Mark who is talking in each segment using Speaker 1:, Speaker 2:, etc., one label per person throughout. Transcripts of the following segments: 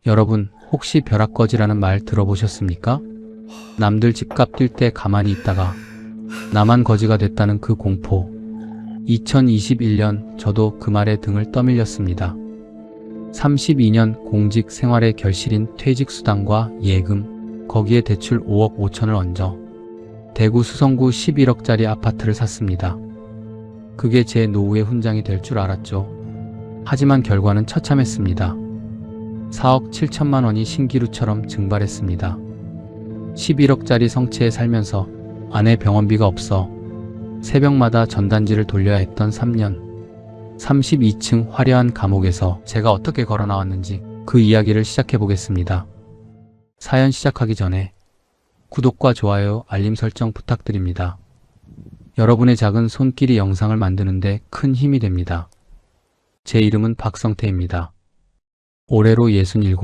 Speaker 1: 여러분, 혹시 벼락거지라는 말 들어보셨습니까? 남들 집값 뛸 때 가만히 있다가 나만 거지가 됐다는 그 공포. 2021년 저도 그 말에 등을 떠밀렸습니다. 32년 공직 생활의 결실인 퇴직수당과 예금, 거기에 대출 5억 5천을 얹어 대구 수성구 11억짜리 아파트를 샀습니다. 그게 제 노후의 훈장이 될 줄 알았죠. 하지만 결과는 처참했습니다. 4억 7천만 원이 신기루처럼 증발했습니다. 11억짜리 성채에 살면서 아내 병원비가 없어 새벽마다 전단지를 돌려야 했던 3년. 32층 화려한 감옥에서 제가 어떻게 걸어 나왔는지 그 이야기를 시작해 보겠습니다. 사연 시작하기 전에 구독과 좋아요, 알림 설정 부탁드립니다. 여러분의 작은 손길이 영상을 만드는데 큰 힘이 됩니다. 제 이름은 박성태입니다. 올해로 67,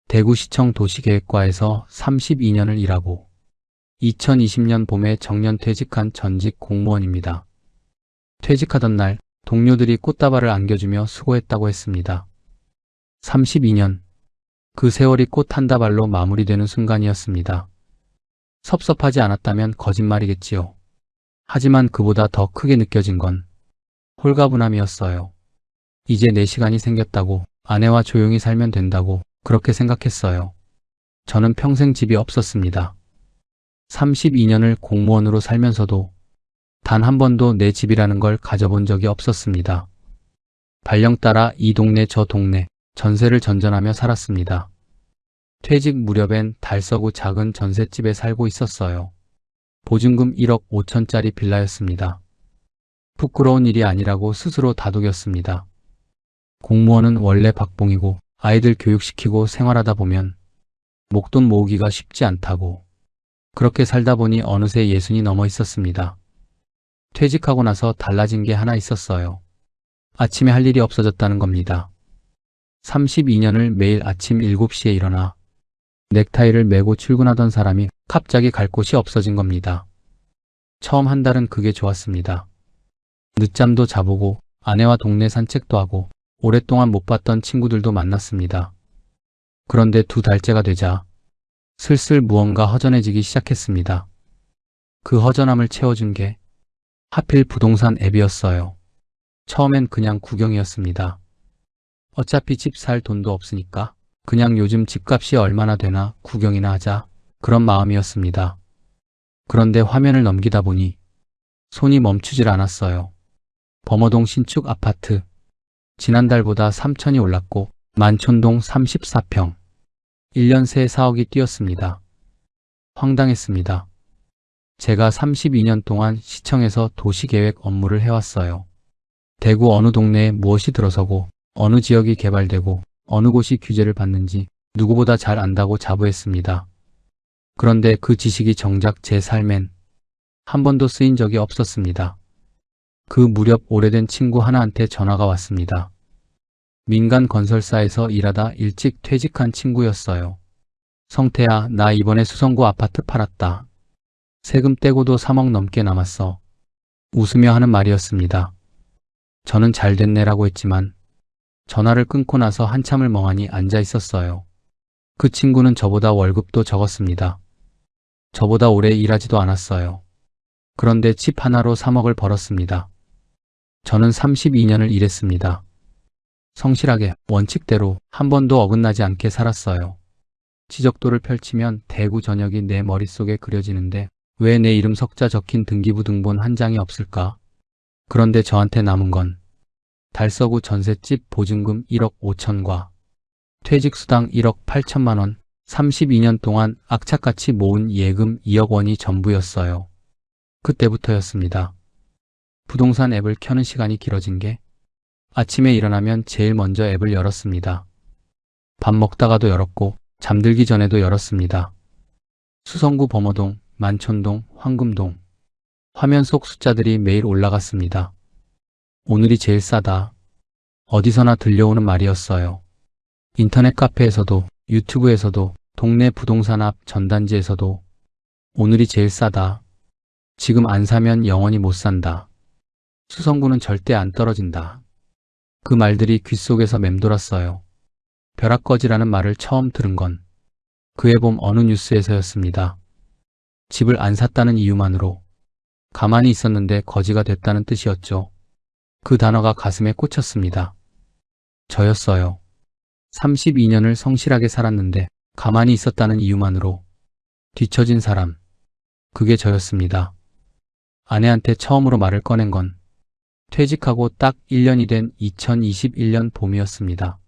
Speaker 1: 대구시청 도시계획과에서 32년을 일하고 2020년 봄에 정년퇴직한 전직 공무원입니다. 퇴직하던 날 동료들이 꽃다발을 안겨주며 수고했다고 했습니다. 32년, 그 세월이 꽃 한 다발로 마무리되는 순간이었습니다. 섭섭하지 않았다면 거짓말이겠지요. 하지만 그보다 더 크게 느껴진 건 홀가분함이었어요. 이제 내 시간이 생겼다고, 아내와 조용히 살면 된다고 그렇게 생각했어요. 저는 평생 집이 없었습니다. 32년을 공무원으로 살면서도 단 한 번도 내 집이라는 걸 가져본 적이 없었습니다. 발령 따라 이 동네 저 동네 전세를 전전하며 살았습니다. 퇴직 무렵엔 달서구 작은 전셋집에 살고 있었어요. 보증금 1억 5천짜리 빌라였습니다. 부끄러운 일이 아니라고 스스로 다독였습니다. 공무원은 원래 박봉이고 아이들 교육시키고 생활하다 보면 목돈 모으기가 쉽지 않다고. 그렇게 살다 보니 어느새 60이 넘어 있었습니다. 퇴직하고 나서 달라진 게 하나 있었어요. 아침에 할 일이 없어졌다는 겁니다. 32년을 매일 아침 7시에 일어나 넥타이를 매고 출근하던 사람이 갑자기 갈 곳이 없어진 겁니다. 처음 한 달은 그게 좋았습니다. 늦잠도 자보고 아내와 동네 산책도 하고 오랫동안 못 봤던 친구들도 만났습니다. 그런데 2달째가 되자 슬슬 무언가 허전해지기 시작했습니다. 그 허전함을 채워준 게 하필 부동산 앱이었어요. 처음엔 그냥 구경이었습니다. 어차피 집 살 돈도 없으니까 그냥 요즘 집값이 얼마나 되나 구경이나 하자, 그런 마음이었습니다. 그런데 화면을 넘기다 보니 손이 멈추질 않았어요. 범어동 신축 아파트. 지난달보다 3천이 올랐고 만촌동 34평. 1년 새 4억이 뛰었습니다. 황당했습니다. 제가 32년 동안 시청에서 도시계획 업무를 해왔어요. 대구 어느 동네에 무엇이 들어서고 어느 지역이 개발되고 어느 곳이 규제를 받는지 누구보다 잘 안다고 자부했습니다. 그런데 그 지식이 정작 제 삶엔 한 번도 쓰인 적이 없었습니다. 그 무렵 오래된 친구 하나한테 전화가 왔습니다. 민간 건설사에서 일하다 일찍 퇴직한 친구였어요. 성태야, 나 이번에 수성구 아파트 팔았다. 세금 떼고도 3억 넘게 남았어. 웃으며 하는 말이었습니다. 저는 잘 됐네라고 했지만 전화를 끊고 나서 한참을 멍하니 앉아 있었어요. 그 친구는 저보다 월급도 적었습니다. 저보다 오래 일하지도 않았어요. 그런데 집 하나로 3억을 벌었습니다. 저는 32년을 일했습니다. 성실하게 원칙대로 한 번도 어긋나지 않게 살았어요. 지적도를 펼치면 대구 전역이 내 머릿속에 그려지는데 왜 내 이름 석자 적힌 등기부 등본 한 장이 없을까? 그런데 저한테 남은 건 달서구 전셋집 보증금 1억 5천과 퇴직수당 1억 8천만 원, 32년 동안 악착같이 모은 예금 2억 원이 전부였어요. 그때부터였습니다. 부동산 앱을 켜는 시간이 길어진 게 아침에 일어나면 제일 먼저 앱을 열었습니다. 밥 먹다가도 열었고 잠들기 전에도 열었습니다. 수성구 범어동, 만촌동, 황금동. 화면 속 숫자들이 매일 올라갔습니다. 오늘이 제일 싸다. 어디서나 들려오는 말이었어요. 인터넷 카페에서도, 유튜브에서도, 동네 부동산 앞 전단지에서도 오늘이 제일 싸다. 지금 안 사면 영원히 못 산다. 수성구는 절대 안 떨어진다. 그 말들이 귓속에서 맴돌았어요. 벼락 꺼지라는 말을 처음 들은 건 그 해봄 어느 뉴스에서였습니다. 집을 안 샀다는 이유만으로 가만히 있었는데 거지가 됐다는 뜻이었죠. 그 단어가 가슴에 꽂혔습니다. 저였어요. 32년을 성실하게 살았는데 가만히 있었다는 이유만으로 뒤처진 사람. 그게 저였습니다. 아내한테 처음으로 말을 꺼낸 건 퇴직하고 딱 1년이 된 2021년 봄이었습니다.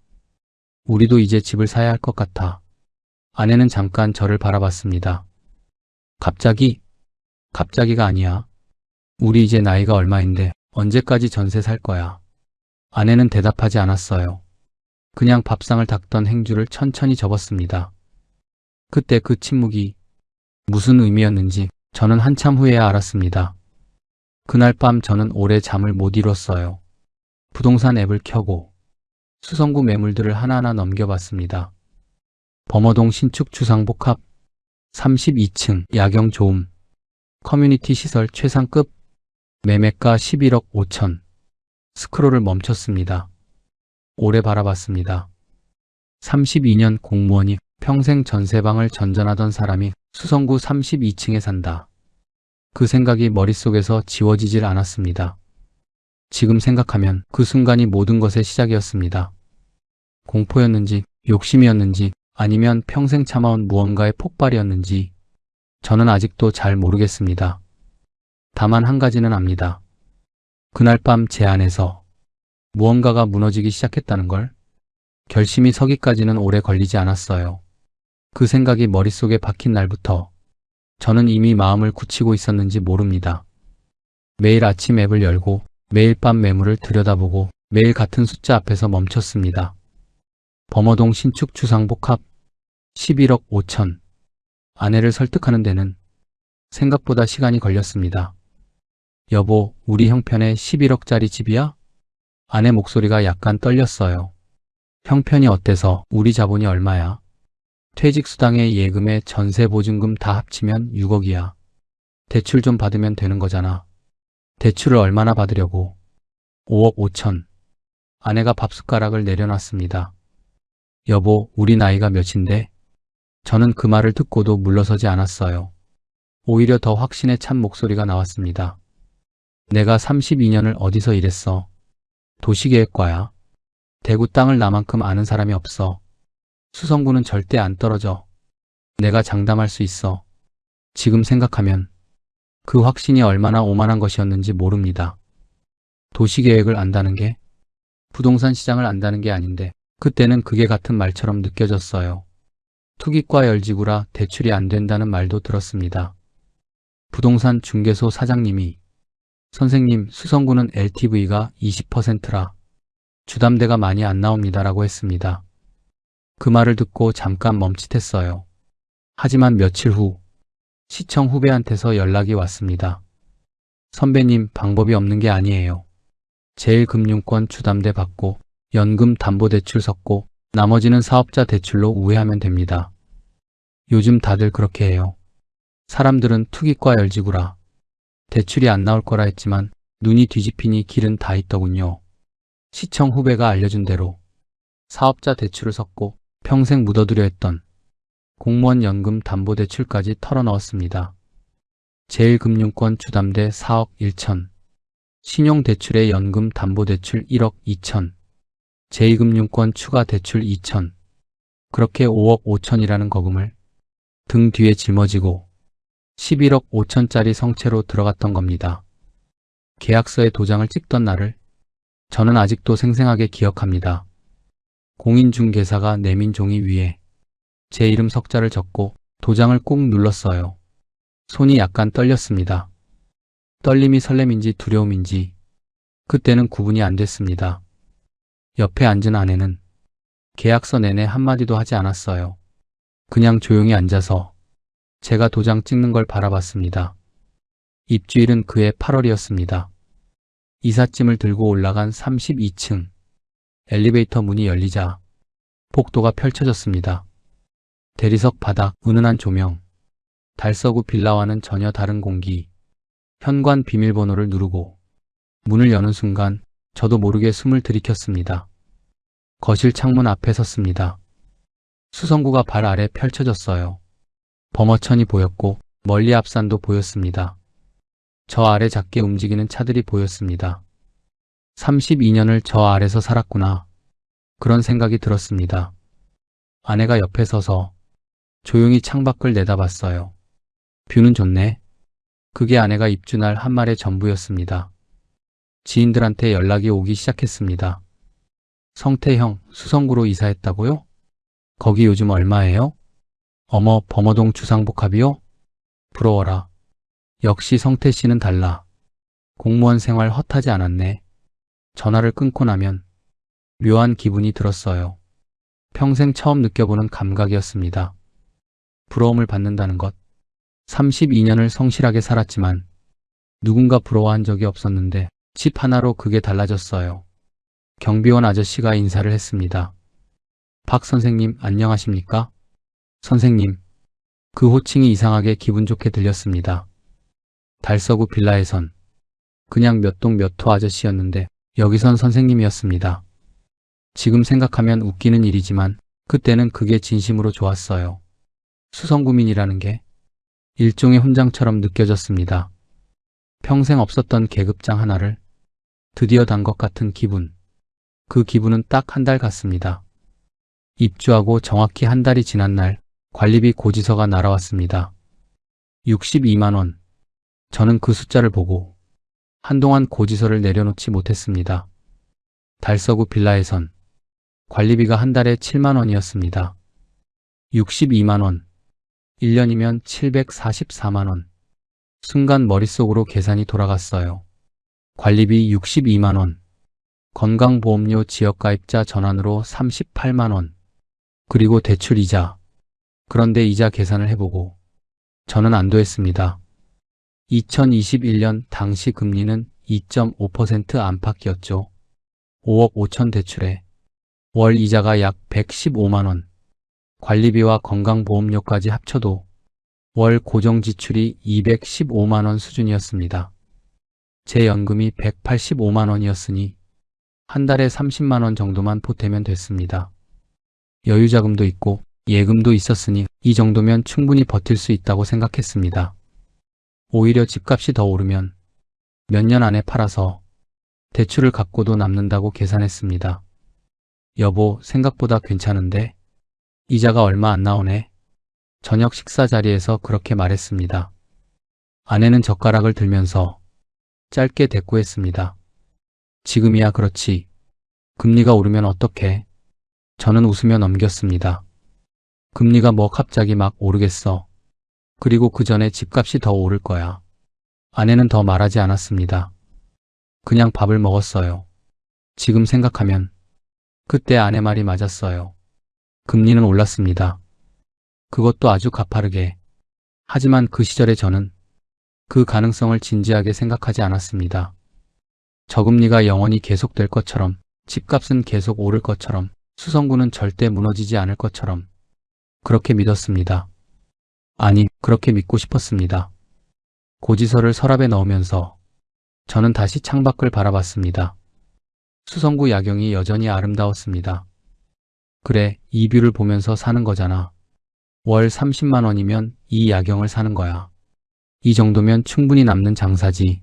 Speaker 1: 우리도 이제 집을 사야 할 것 같아. 아내는 잠깐 저를 바라봤습니다. 갑자기? 갑자기가 아니야. 우리 이제 나이가 얼마인데 언제까지 전세 살 거야? 아내는 대답하지 않았어요. 그냥 밥상을 닦던 행주를 천천히 접었습니다. 그때 그 침묵이 무슨 의미였는지 저는 한참 후에야 알았습니다. 그날 밤 저는 오래 잠을 못 이뤘어요. 부동산 앱을 켜고 수성구 매물들을 하나하나 넘겨봤습니다. 범어동 신축 주상복합 32층 야경 좋음 커뮤니티 시설 최상급 매매가 11억 5천 스크롤을 멈췄습니다. 오래 바라봤습니다. 32년 공무원이 평생 전세방을 전전하던 사람이 수성구 32층에 산다. 그 생각이 머릿속에서 지워지질 않았습니다. 지금 생각하면 그 순간이 모든 것의 시작이었습니다. 공포였는지 욕심이었는지 아니면 평생 참아온 무언가의 폭발이었는지 저는 아직도 잘 모르겠습니다. 다만 한 가지는 압니다. 그날 밤 제 안에서 무언가가 무너지기 시작했다는 걸. 결심이 서기까지는 오래 걸리지 않았어요. 그 생각이 머릿속에 박힌 날부터 저는 이미 마음을 굳히고 있었는지 모릅니다. 매일 아침 앱을 열고 매일 밤 매물을 들여다보고 매일 같은 숫자 앞에서 멈췄습니다. 범어동 신축 주상복합 11억 5천. 아내를 설득하는 데는 생각보다 시간이 걸렸습니다. 여보, 우리 형편에 11억짜리 집이야? 아내 목소리가 약간 떨렸어요. 형편이 어때서? 우리 자본이 얼마야? 퇴직수당에 예금에 전세보증금 다 합치면 6억이야. 대출 좀 받으면 되는 거잖아. 대출을 얼마나 받으려고? 5억 5천. 아내가 밥숟가락을 내려놨습니다. 여보, 우리 나이가 몇인데? 저는 그 말을 듣고도 물러서지 않았어요. 오히려 더 확신에 찬 목소리가 나왔습니다. 내가 32년을 어디서 일했어? 도시계획과야. 대구 땅을 나만큼 아는 사람이 없어. 수성구는 절대 안 떨어져. 내가 장담할 수 있어. 지금 생각하면 그 확신이 얼마나 오만한 것이었는지 모릅니다. 도시계획을 안다는 게 부동산 시장을 안다는 게 아닌데 그때는 그게 같은 말처럼 느껴졌어요. 투기과 열지구라 대출이 안 된다는 말도 들었습니다. 부동산 중개소 사장님이 선생님, 수성구는 LTV가 20%라 주담대가 많이 안 나옵니다라고 했습니다. 그 말을 듣고 잠깐 멈칫했어요. 하지만 며칠 후 시청 후배한테서 연락이 왔습니다. 선배님, 방법이 없는 게 아니에요. 제일금융권 주담대 받고 연금 담보대출 섞고 나머지는 사업자 대출로 우회하면 됩니다. 요즘 다들 그렇게 해요. 사람들은 투기과 열지구라 대출이 안 나올 거라 했지만 눈이 뒤집히니 길은 다 있더군요. 시청 후배가 알려준 대로 사업자 대출을 섞고 평생 묻어두려 했던 공무원 연금 담보대출까지 털어넣었습니다. 제일금융권 주담대 4억 1천, 신용대출의 연금 담보대출 1억 2천, 제2금융권 추가 대출 2천, 그렇게 5억 5천이라는 거금을 등 뒤에 짊어지고 11억 5천짜리 성채로 들어갔던 겁니다. 계약서에 도장을 찍던 날을 저는 아직도 생생하게 기억합니다. 공인중개사가 내민 종이 위에 제 이름 석자를 적고 도장을 꾹 눌렀어요. 손이 약간 떨렸습니다. 떨림이 설렘인지 두려움인지 그때는 구분이 안 됐습니다. 옆에 앉은 아내는 계약서 내내 한마디도 하지 않았어요. 그냥 조용히 앉아서 제가 도장 찍는 걸 바라봤습니다. 입주일은 그해 8월이었습니다. 이삿짐을 들고 올라간 32층. 엘리베이터 문이 열리자 복도가 펼쳐졌습니다. 대리석 바닥, 은은한 조명, 달서구 빌라와는 전혀 다른 공기. 현관 비밀번호를 누르고 문을 여는 순간 저도 모르게 숨을 들이켰습니다. 거실 창문 앞에 섰습니다. 수성구가 발 아래 펼쳐졌어요. 범어천이 보였고 멀리 앞산도 보였습니다. 저 아래 작게 움직이는 차들이 보였습니다. 32년을 저 아래서 살았구나. 그런 생각이 들었습니다. 아내가 옆에 서서 조용히 창밖을 내다봤어요. 뷰는 좋네. 그게 아내가 입주날 한 말의 전부였습니다. 지인들한테 연락이 오기 시작했습니다. 성태형, 수성구로 이사했다고요? 거기 요즘 얼마예요? 어머, 범어동 주상복합이요? 부러워라. 역시 성태 씨는 달라. 공무원 생활 헛하지 않았네. 전화를 끊고 나면 묘한 기분이 들었어요. 평생 처음 느껴보는 감각이었습니다. 부러움을 받는다는 것. 32년을 성실하게 살았지만 누군가 부러워한 적이 없었는데 집 하나로 그게 달라졌어요. 경비원 아저씨가 인사를 했습니다. 박 선생님 안녕하십니까? 선생님. 그 호칭이 이상하게 기분 좋게 들렸습니다. 달서구 빌라에선 그냥 몇 동 몇 호 아저씨였는데 여기선 선생님이었습니다. 지금 생각하면 웃기는 일이지만 그때는 그게 진심으로 좋았어요. 수성구민이라는 게 일종의 훈장처럼 느껴졌습니다. 평생 없었던 계급장 하나를 드디어 단 것 같은 기분. 그 기분은 딱 한 달 갔습니다. 입주하고 정확히 한 달이 지난 날 관리비 고지서가 날아왔습니다. 62만 원. 저는 그 숫자를 보고 한동안 고지서를 내려놓지 못했습니다. 달서구 빌라에선 관리비가 한 달에 7만 원이었습니다. 62만 원. 1년이면 744만 원. 순간 머릿속으로 계산이 돌아갔어요. 관리비 62만 원. 건강보험료 지역가입자 전환으로 38만 원. 그리고 대출 이자. 그런데 이자 계산을 해보고 저는 안도했습니다. 2021년 당시 금리는 2.5% 안팎이었죠. 5억 5천 대출에 월 이자가 약 115만 원. 관리비와 건강보험료까지 합쳐도 월 고정지출이 215만 원 수준이었습니다. 제 연금이 185만 원이었으니 한 달에 30만 원 정도만 보태면 됐습니다. 여유자금도 있고 예금도 있었으니 이 정도면 충분히 버틸 수 있다고 생각했습니다. 오히려 집값이 더 오르면 몇 년 안에 팔아서 대출을 갚고도 남는다고 계산했습니다. 여보, 생각보다 괜찮은데? 이자가 얼마 안 나오네. 저녁 식사 자리에서 그렇게 말했습니다. 아내는 젓가락을 들면서 짧게 대꾸했습니다. 지금이야 그렇지. 금리가 오르면 어떡해? 저는 웃으며 넘겼습니다. 금리가 뭐 갑자기 막 오르겠어. 그리고 그 전에 집값이 더 오를 거야. 아내는 더 말하지 않았습니다. 그냥 밥을 먹었어요. 지금 생각하면 그때 아내 말이 맞았어요. 금리는 올랐습니다. 그것도 아주 가파르게. 하지만 그 시절에 저는 그 가능성을 진지하게 생각하지 않았습니다. 저금리가 영원히 계속될 것처럼, 집값은 계속 오를 것처럼, 수성구는 절대 무너지지 않을 것처럼 그렇게 믿었습니다. 아니, 그렇게 믿고 싶었습니다. 고지서를 서랍에 넣으면서 저는 다시 창밖을 바라봤습니다. 수성구 야경이 여전히 아름다웠습니다. 그래, 이 뷰를 보면서 사는 거잖아. 월 30만 원이면 이 야경을 사는 거야. 이 정도면 충분히 남는 장사지.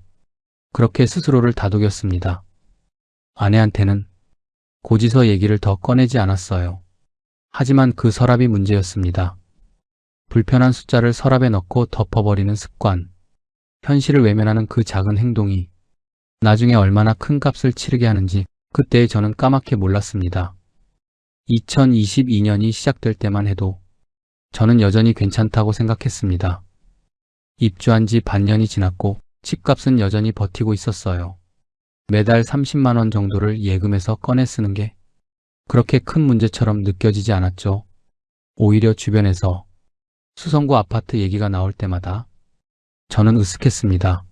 Speaker 1: 그렇게 스스로를 다독였습니다. 아내한테는 고지서 얘기를 더 꺼내지 않았어요. 하지만 그 서랍이 문제였습니다. 불편한 숫자를 서랍에 넣고 덮어버리는 습관. 현실을 외면하는 그 작은 행동이 나중에 얼마나 큰 값을 치르게 하는지 그때의 저는 까맣게 몰랐습니다. 2022년이 시작될 때만 해도 저는 여전히 괜찮다고 생각했습니다. 입주한 지 반년이 지났고 집값은 여전히 버티고 있었어요. 매달 30만 원 정도를 예금에서 꺼내 쓰는 게 그렇게 큰 문제처럼 느껴지지 않았죠. 오히려 주변에서 수성구 아파트 얘기가 나올 때마다 저는 으쓱했습니다.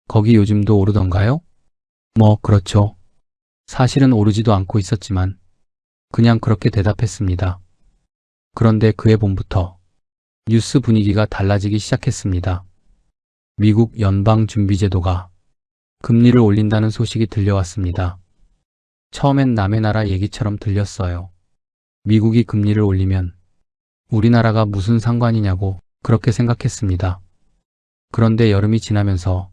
Speaker 1: 거기 요즘도 오르던가요? 뭐 그렇죠. 사실은 오르지도 않고 있었지만 그냥 그렇게 대답했습니다. 그런데 그해 봄부터 뉴스 분위기가 달라지기 시작했습니다. 미국 연방준비제도가 금리를 올린다는 소식이 들려왔습니다. 처음엔 남의 나라 얘기처럼 들렸어요. 미국이 금리를 올리면 우리나라가 무슨 상관이냐고 그렇게 생각했습니다. 그런데 여름이 지나면서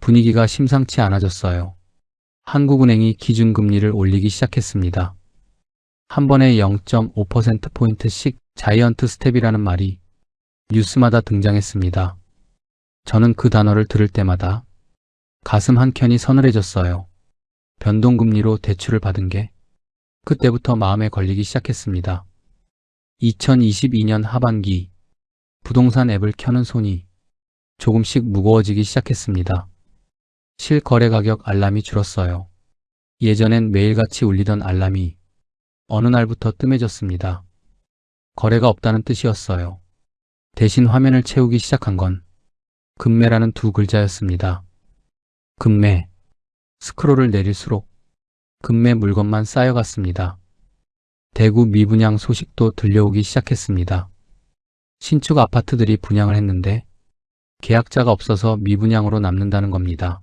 Speaker 1: 분위기가 심상치 않아졌어요. 한국은행이 기준금리를 올리기 시작했습니다. 한 번에 0.5%포인트씩 자이언트 스텝이라는 말이 뉴스마다 등장했습니다. 저는 그 단어를 들을 때마다 가슴 한켠이 서늘해졌어요. 변동금리로 대출을 받은 게 그때부터 마음에 걸리기 시작했습니다. 2022년 하반기 부동산 앱을 켜는 손이 조금씩 무거워지기 시작했습니다. 실거래 가격 알람이 줄었어요. 예전엔 매일같이 울리던 알람이 어느 날부터 뜸해졌습니다. 거래가 없다는 뜻이었어요. 대신 화면을 채우기 시작한 건 급매라는 두 글자였습니다. 급매. 스크롤을 내릴수록 급매 물건만 쌓여갔습니다. 대구 미분양 소식도 들려오기 시작했습니다. 신축 아파트들이 분양을 했는데 계약자가 없어서 미분양으로 남는다는 겁니다.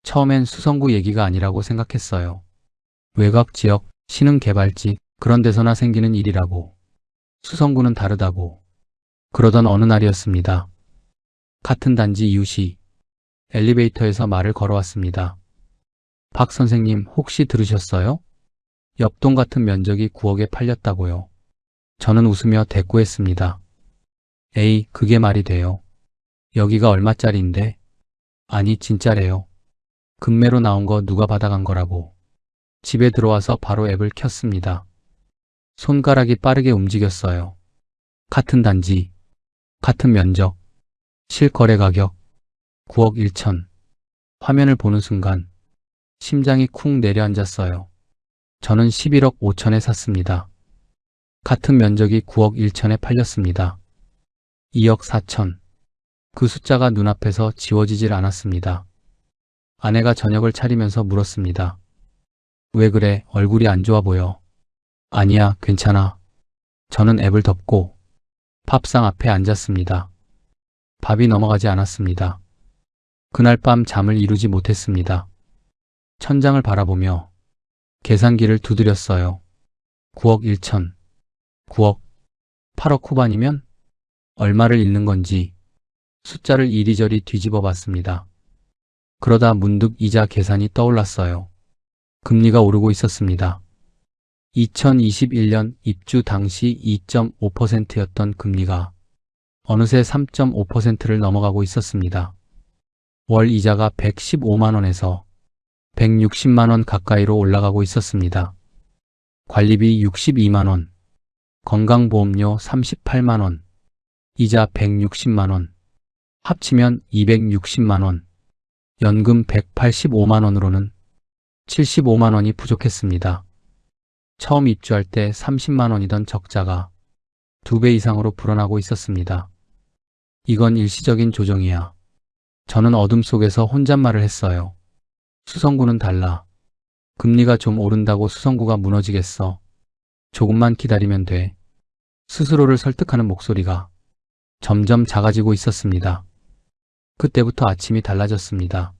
Speaker 1: 처음엔 수성구 얘기가 아니라고 생각했어요. 외곽 지역, 신흥 개발지, 그런 데서나 생기는 일이라고. 수성구는 다르다고. 그러던 어느 날이었습니다. 같은 단지 이웃이 엘리베이터에서 말을 걸어왔습니다. 박 선생님 혹시 들으셨어요? 옆동 같은 면적이 9억에 팔렸다고요. 저는 웃으며 대꾸했습니다. 에이, 그게 말이 돼요. 여기가 얼마짜리인데? 아니, 진짜래요. 급매로 나온 거 누가 받아간 거라고. 집에 들어와서 바로 앱을 켰습니다. 손가락이 빠르게 움직였어요. 같은 단지, 같은 면적, 실거래 가격, 9억 1천. 화면을 보는 순간 심장이 쿵 내려앉았어요. 저는 11억 5천에 샀습니다. 같은 면적이 9억 1천에 팔렸습니다. 2억 4천. 그 숫자가 눈앞에서 지워지질 않았습니다. 아내가 저녁을 차리면서 물었습니다. 왜 그래? 얼굴이 안 좋아 보여. 아니야, 괜찮아. 저는 앱을 덮고 밥상 앞에 앉았습니다. 밥이 넘어가지 않았습니다. 그날 밤 잠을 이루지 못했습니다. 천장을 바라보며 계산기를 두드렸어요. 9억 1천, 9억, 8억 후반이면 얼마를 잃는 건지 숫자를 이리저리 뒤집어 봤습니다. 그러다 문득 이자 계산이 떠올랐어요. 금리가 오르고 있었습니다. 2021년 입주 당시 2.5%였던 금리가 어느새 3.5%를 넘어가고 있었습니다. 월 이자가 115만 원에서 160만 원 가까이로 올라가고 있었습니다. 관리비 62만 원, 건강보험료 38만 원, 이자 160만 원, 합치면 260만 원, 연금 185만 원으로는 75만 원이 부족했습니다. 처음 입주할 때 30만 원이던 적자가 2배 이상으로 불어나고 있었습니다. 이건 일시적인 조정이야. 저는 어둠 속에서 혼잣말을 했어요. 수성구는 달라. 금리가 좀 오른다고 수성구가 무너지겠어. 조금만 기다리면 돼. 스스로를 설득하는 목소리가 점점 작아지고 있었습니다. 그때부터 아침이 달라졌습니다.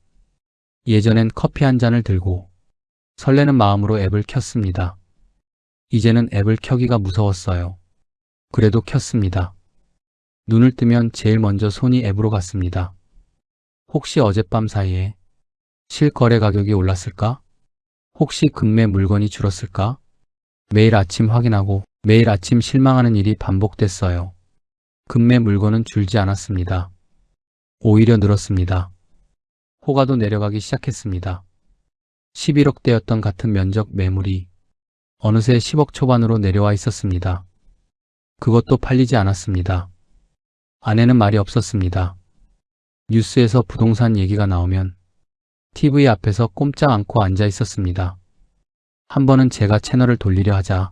Speaker 1: 예전엔 커피 한 잔을 들고 설레는 마음으로 앱을 켰습니다. 이제는 앱을 켜기가 무서웠어요. 그래도 켰습니다. 눈을 뜨면 제일 먼저 손이 앱으로 갔습니다. 혹시 어젯밤 사이에 실거래 가격이 올랐을까? 혹시 급매 물건이 줄었을까? 매일 아침 확인하고 매일 아침 실망하는 일이 반복됐어요. 급매 물건은 줄지 않았습니다. 오히려 늘었습니다. 호가도 내려가기 시작했습니다. 11억대였던 같은 면적 매물이 어느새 10억 초반으로 내려와 있었습니다. 그것도 팔리지 않았습니다. 아내는 말이 없었습니다. 뉴스에서 부동산 얘기가 나오면 TV 앞에서 꼼짝 않고 앉아 있었습니다. 한 번은 제가 채널을 돌리려 하자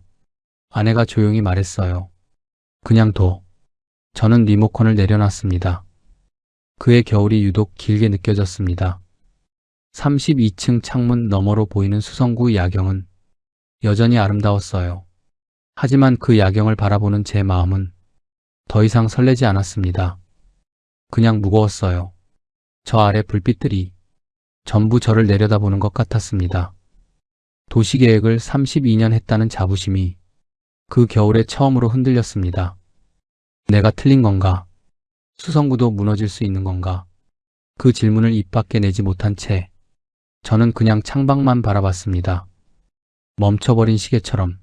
Speaker 1: 아내가 조용히 말했어요. 그냥 둬. 저는 리모컨을 내려놨습니다. 그의 겨울이 유독 길게 느껴졌습니다. 32층 창문 너머로 보이는 수성구 야경은 여전히 아름다웠어요. 하지만 그 야경을 바라보는 제 마음은 더 이상 설레지 않았습니다. 그냥 무거웠어요. 저 아래 불빛들이 전부 저를 내려다보는 것 같았습니다. 도시계획을 32년 했다는 자부심이 그 겨울에 처음으로 흔들렸습니다. 내가 틀린 건가? 수성구도 무너질 수 있는 건가? 그 질문을 입 밖에 내지 못한 채 저는 그냥 창밖만 바라봤습니다. 멈춰버린 시계처럼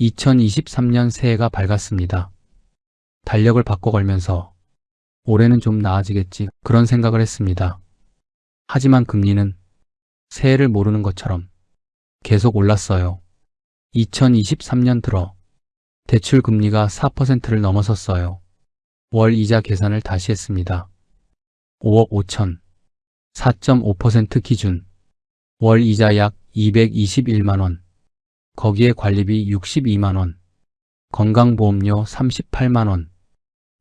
Speaker 1: 2023년 새해가 밝았습니다. 달력을 바꿔 걸면서 올해는 좀 나아지겠지 그런 생각을 했습니다. 하지만 금리는 새해를 모르는 것처럼 계속 올랐어요. 2023년 들어 대출 금리가 4%를 넘어섰어요. 월 이자 계산을 다시 했습니다. 5억 5천, 4.5% 기준, 월 이자 약 221만 원, 거기에 관리비 62만 원, 건강보험료 38만 원,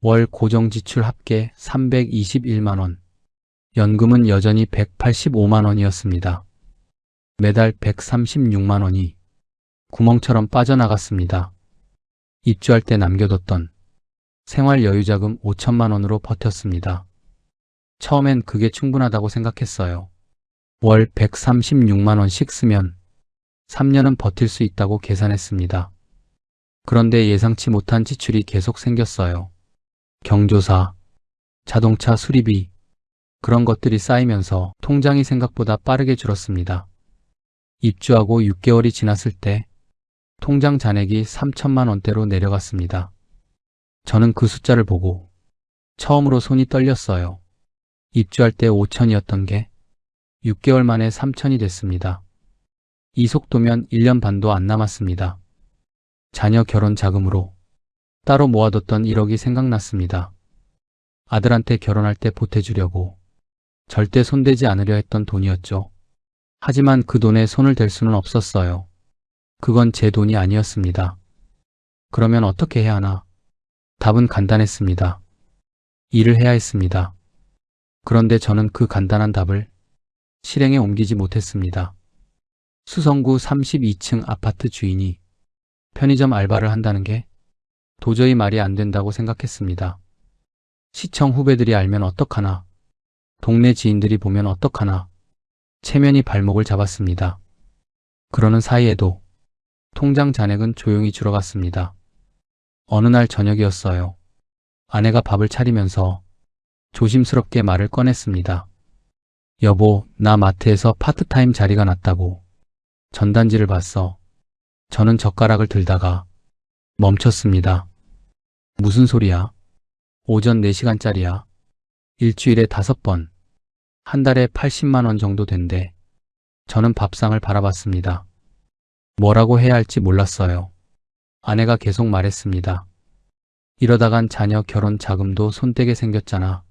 Speaker 1: 월 고정지출 합계 321만 원, 연금은 여전히 185만 원이었습니다. 매달 136만 원이 구멍처럼 빠져나갔습니다. 입주할 때 남겨뒀던 생활여유자금 5천만 원으로 버텼습니다. 처음엔 그게 충분하다고 생각했어요. 월 136만 원씩 쓰면 3년은 버틸 수 있다고 계산했습니다. 그런데 예상치 못한 지출이 계속 생겼어요. 경조사, 자동차 수리비, 그런 것들이 쌓이면서 통장이 생각보다 빠르게 줄었습니다. 입주하고 6개월이 지났을 때 통장 잔액이 3천만 원대로 내려갔습니다. 저는 그 숫자를 보고 처음으로 손이 떨렸어요. 입주할 때 5천이었던 게 6개월 만에 3천이 됐습니다. 이 속도면 1년 반도 안 남았습니다. 자녀 결혼 자금으로 따로 모아뒀던 1억이 생각났습니다. 아들한테 결혼할 때 보태주려고 절대 손대지 않으려 했던 돈이었죠. 하지만 그 돈에 손을 댈 수는 없었어요. 그건 제 돈이 아니었습니다. 그러면 어떻게 해야 하나? 답은 간단했습니다. 일을 해야 했습니다. 그런데 저는 그 간단한 답을 실행에 옮기지 못했습니다. 수성구 32층 아파트 주인이 편의점 알바를 한다는 게 도저히 말이 안 된다고 생각했습니다. 시청 후배들이 알면 어떡하나? 동네 지인들이 보면 어떡하나? 체면이 발목을 잡았습니다. 그러는 사이에도 통장 잔액은 조용히 줄어갔습니다. 어느 날 저녁이었어요. 아내가 밥을 차리면서 조심스럽게 말을 꺼냈습니다. 여보, 나 마트에서 파트타임 자리가 났다고. 전단지를 봤어. 저는 젓가락을 들다가 멈췄습니다. 무슨 소리야? 오전 4시간짜리야. 일주일에 5번. 한 달에 80만 원 정도 된대. 저는 밥상을 바라봤습니다. 뭐라고 해야 할지 몰랐어요. 아내가 계속 말했습니다. 이러다간 자녀 결혼 자금도 손떼게 생겼잖아.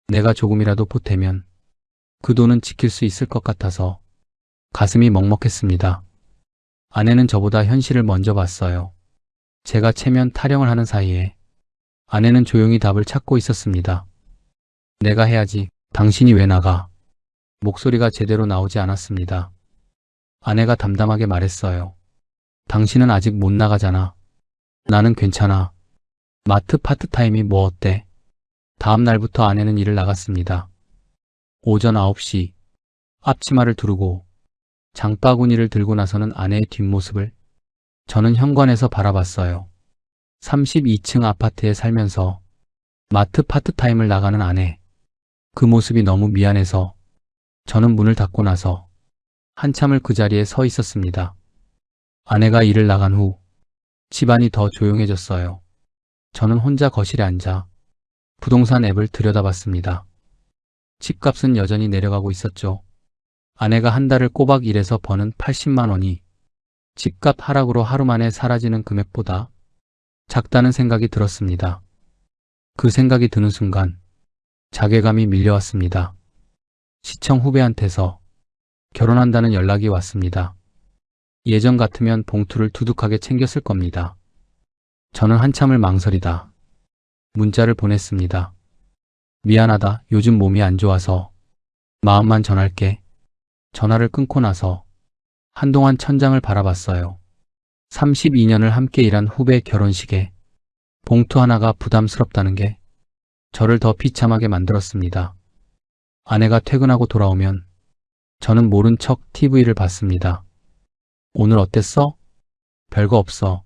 Speaker 1: 내가 조금이라도 보태면 그 돈은 지킬 수 있을 것 같아서 가슴이 먹먹했습니다. 아내는 저보다 현실을 먼저 봤어요. 제가 체면 타령을 하는 사이에 아내는 조용히 답을 찾고 있었습니다. 내가 해야지. 당신이 왜 나가? 목소리가 제대로 나오지 않았습니다. 아내가 담담하게 말했어요. 당신은 아직 못 나가잖아. 나는 괜찮아. 마트 파트타임이 뭐 어때? 다음 날부터 아내는 일을 나갔습니다. 오전 9시 앞치마를 두르고 장바구니를 들고 나서는 아내의 뒷모습을 저는 현관에서 바라봤어요. 32층 아파트에 살면서 마트 파트타임을 나가는 아내. 그 모습이 너무 미안해서 저는 문을 닫고 나서 한참을 그 자리에 서 있었습니다. 아내가 일을 나간 후 집안이 더 조용해졌어요. 저는 혼자 거실에 앉아 부동산 앱을 들여다봤습니다. 집값은 여전히 내려가고 있었죠. 아내가 한 달을 꼬박 일해서 버는 80만 원이 집값 하락으로 하루 만에 사라지는 금액보다 작다는 생각이 들었습니다. 그 생각이 드는 순간 자괴감이 밀려왔습니다. 시청 후배한테서 결혼한다는 연락이 왔습니다. 예전 같으면 봉투를 두둑하게 챙겼을 겁니다. 저는 한참을 망설이다 문자를 보냈습니다. 미안하다. 요즘 몸이 안 좋아서 마음만 전할게. 전화를 끊고 나서 한동안 천장을 바라봤어요. 32년을 함께 일한 후배 결혼식에 봉투 하나가 부담스럽다는 게 저를 더 비참하게 만들었습니다. 아내가 퇴근하고 돌아오면 저는 모른 척 TV를 봤습니다. 오늘 어땠어? 별거 없어.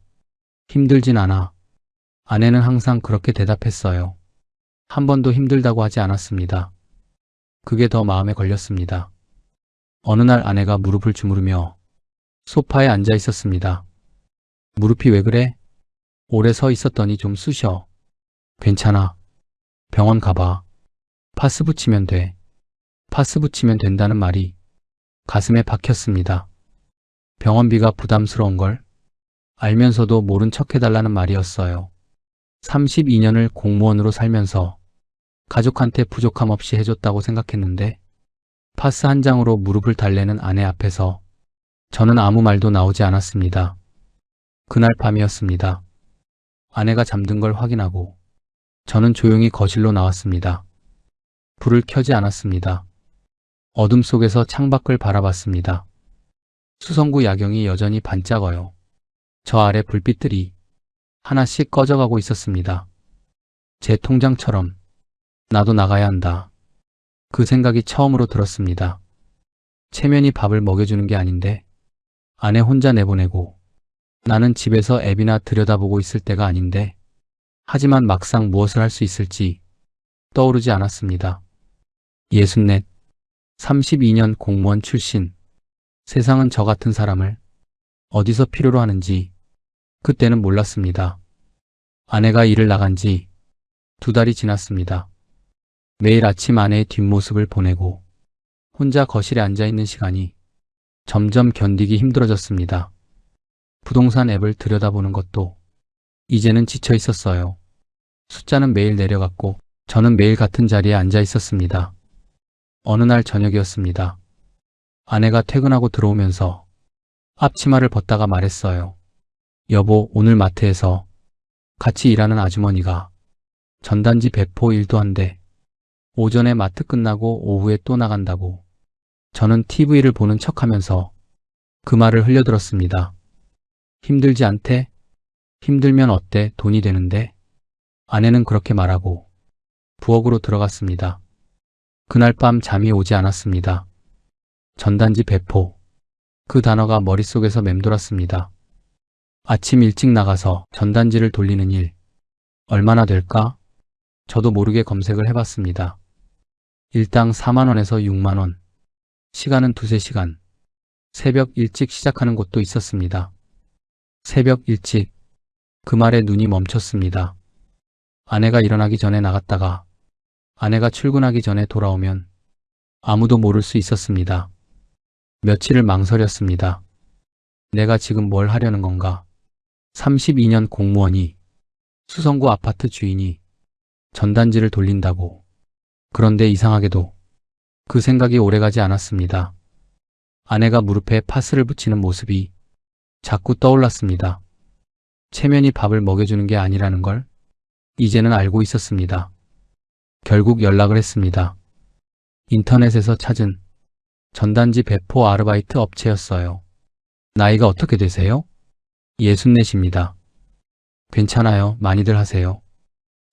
Speaker 1: 힘들진 않아. 아내는 항상 그렇게 대답했어요. 한 번도 힘들다고 하지 않았습니다. 그게 더 마음에 걸렸습니다. 어느 날 아내가 무릎을 주무르며 소파에 앉아 있었습니다. 무릎이 왜 그래? 오래 서 있었더니 좀 쑤셔. 괜찮아. 병원 가봐. 파스 붙이면 돼. 파스 붙이면 된다는 말이 가슴에 박혔습니다. 병원비가 부담스러운 걸 알면서도 모른 척 해달라는 말이었어요. 32년을 공무원으로 살면서 가족한테 부족함 없이 해줬다고 생각했는데 파스 한 장으로 무릎을 달래는 아내 앞에서 저는 아무 말도 나오지 않았습니다. 그날 밤이었습니다. 아내가 잠든 걸 확인하고 저는 조용히 거실로 나왔습니다. 불을 켜지 않았습니다. 어둠 속에서 창밖을 바라봤습니다. 수성구 야경이 여전히 반짝어요. 저 아래 불빛들이 하나씩 꺼져가고 있었습니다. 제 통장처럼 나도 나가야 한다. 그 생각이 처음으로 들었습니다. 체면이 밥을 먹여주는 게 아닌데 아내 혼자 내보내고 나는 집에서 앱이나 들여다보고 있을 때가 아닌데 하지만 막상 무엇을 할 수 있을지 떠오르지 않았습니다. 64, 32년 공무원 출신. 세상은 저 같은 사람을 어디서 필요로 하는지 그때는 몰랐습니다. 아내가 일을 나간 지 2달이 지났습니다. 매일 아침 아내의 뒷모습을 보내고 혼자 거실에 앉아있는 시간이 점점 견디기 힘들어졌습니다. 부동산 앱을 들여다보는 것도 이제는 지쳐 있었어요. 숫자는 매일 내려갔고 저는 매일 같은 자리에 앉아 있었습니다. 어느 날 저녁이었습니다. 아내가 퇴근하고 들어오면서 앞치마를 벗다가 말했어요. 여보, 오늘 마트에서 같이 일하는 아주머니가 전단지 배포 일도 한대. 오전에 마트 끝나고 오후에 또 나간다고. 저는 TV를 보는 척하면서 그 말을 흘려들었습니다. 힘들지 않대? 힘들면 어때? 돈이 되는데? 아내는 그렇게 말하고 부엌으로 들어갔습니다. 그날 밤 잠이 오지 않았습니다. 전단지 배포. 그 단어가 머릿속에서 맴돌았습니다. 아침 일찍 나가서 전단지를 돌리는 일. 얼마나 될까? 저도 모르게 검색을 해봤습니다. 일당 4만원에서 6만원. 시간은 2~3시간. 새벽 일찍 시작하는 곳도 있었습니다. 새벽 일찍. 그 말에 눈이 멈췄습니다. 아내가 일어나기 전에 나갔다가 아내가 출근하기 전에 돌아오면 아무도 모를 수 있었습니다. 며칠을 망설였습니다. 내가 지금 뭘 하려는 건가? 32년 공무원이, 수성구 아파트 주인이 전단지를 돌린다고. 그런데 이상하게도 그 생각이 오래가지 않았습니다. 아내가 무릎에 파스를 붙이는 모습이 자꾸 떠올랐습니다. 체면이 밥을 먹여주는 게 아니라는 걸 이제는 알고 있었습니다. 결국 연락을 했습니다. 인터넷에서 찾은 전단지 배포 아르바이트 업체였어요. 나이가 어떻게 되세요? 64입니다. 괜찮아요. 많이들 하세요.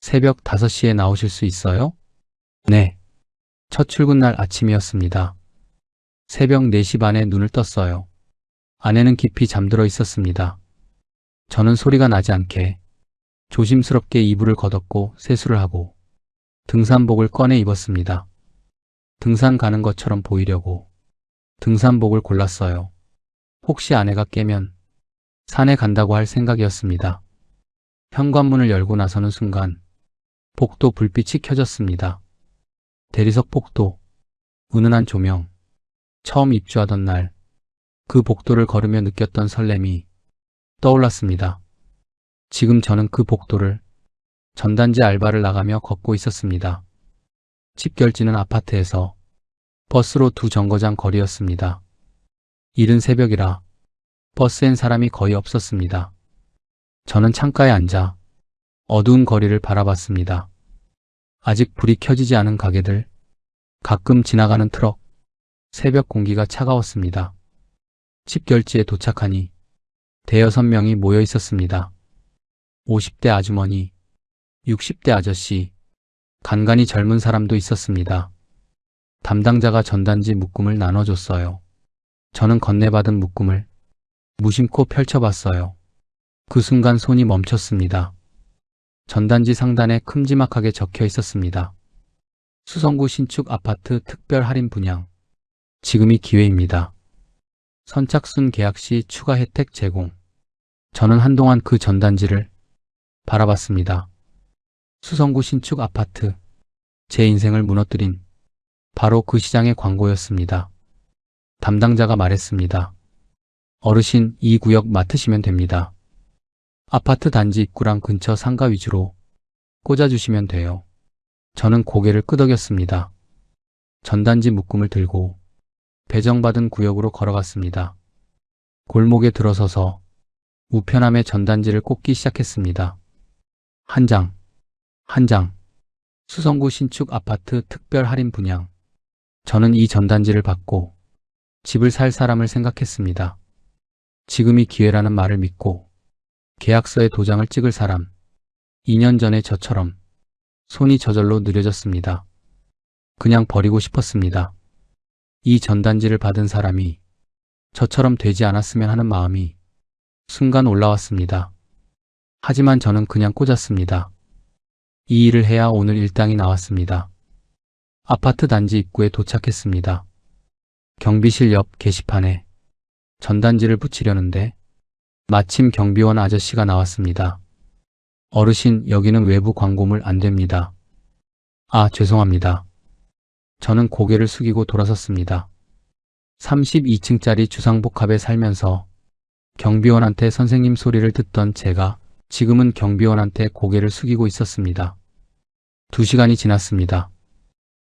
Speaker 1: 새벽 5시에 나오실 수 있어요? 네. 첫 출근날 아침이었습니다. 새벽 4시 반에 눈을 떴어요. 아내는 깊이 잠들어 있었습니다. 저는 소리가 나지 않게 조심스럽게 이불을 걷었고 세수를 하고 등산복을 꺼내 입었습니다. 등산 가는 것처럼 보이려고 등산복을 골랐어요. 혹시 아내가 깨면 산에 간다고 할 생각이었습니다. 현관문을 열고 나서는 순간 복도 불빛이 켜졌습니다. 대리석 복도, 은은한 조명. 처음 입주하던 날 그 복도를 걸으며 느꼈던 설렘이 떠올랐습니다. 지금 저는 그 복도를 전단지 알바를 나가며 걷고 있었습니다. 집결지는 아파트에서 버스로 2정거장 거리였습니다. 이른 새벽이라 버스엔 사람이 거의 없었습니다. 저는 창가에 앉아 어두운 거리를 바라봤습니다. 아직 불이 켜지지 않은 가게들, 가끔 지나가는 트럭, 새벽 공기가 차가웠습니다. 집결지에 도착하니 5~6명이 모여 있었습니다. 50대 아주머니, 60대 아저씨, 간간히 젊은 사람도 있었습니다. 담당자가 전단지 묶음을 나눠줬어요. 저는 건네받은 묶음을 무심코 펼쳐봤어요. 그 순간 손이 멈췄습니다. 전단지 상단에 큼지막하게 적혀 있었습니다. 수성구 신축 아파트 특별 할인 분양. 지금이 기회입니다. 선착순 계약 시 추가 혜택 제공. 저는 한동안 그 전단지를 바라봤습니다. 수성구 신축 아파트. 제 인생을 무너뜨린 바로 그 시장의 광고였습니다. 담당자가 말했습니다. 어르신, 이 구역 맡으시면 됩니다. 아파트 단지 입구랑 근처 상가 위주로 꽂아주시면 돼요. 저는 고개를 끄덕였습니다. 전단지 묶음을 들고 배정받은 구역으로 걸어갔습니다. 골목에 들어서서 우편함에 전단지를 꽂기 시작했습니다. 한 장, 한 장. 수성구 신축 아파트 특별 할인 분양. 저는 이 전단지를 받고 집을 살 사람을 생각했습니다. 지금이 기회라는 말을 믿고 계약서에 도장을 찍을 사람. 2년 전에 저처럼 손이 저절로 느려졌습니다. 그냥 버리고 싶었습니다. 이 전단지를 받은 사람이 저처럼 되지 않았으면 하는 마음이 순간 올라왔습니다. 하지만 저는 그냥 꽂았습니다. 이 일을 해야 오늘 일당이 나왔습니다. 아파트 단지 입구에 도착했습니다. 경비실 옆 게시판에 전단지를 붙이려는데 마침 경비원 아저씨가 나왔습니다. 어르신, 여기는 외부 광고물 안 됩니다. 아, 죄송합니다. 저는 고개를 숙이고 돌아섰습니다. 32층짜리 주상복합에 살면서 경비원한테 선생님 소리를 듣던 제가 지금은 경비원한테 고개를 숙이고 있었습니다. 2시간이 지났습니다.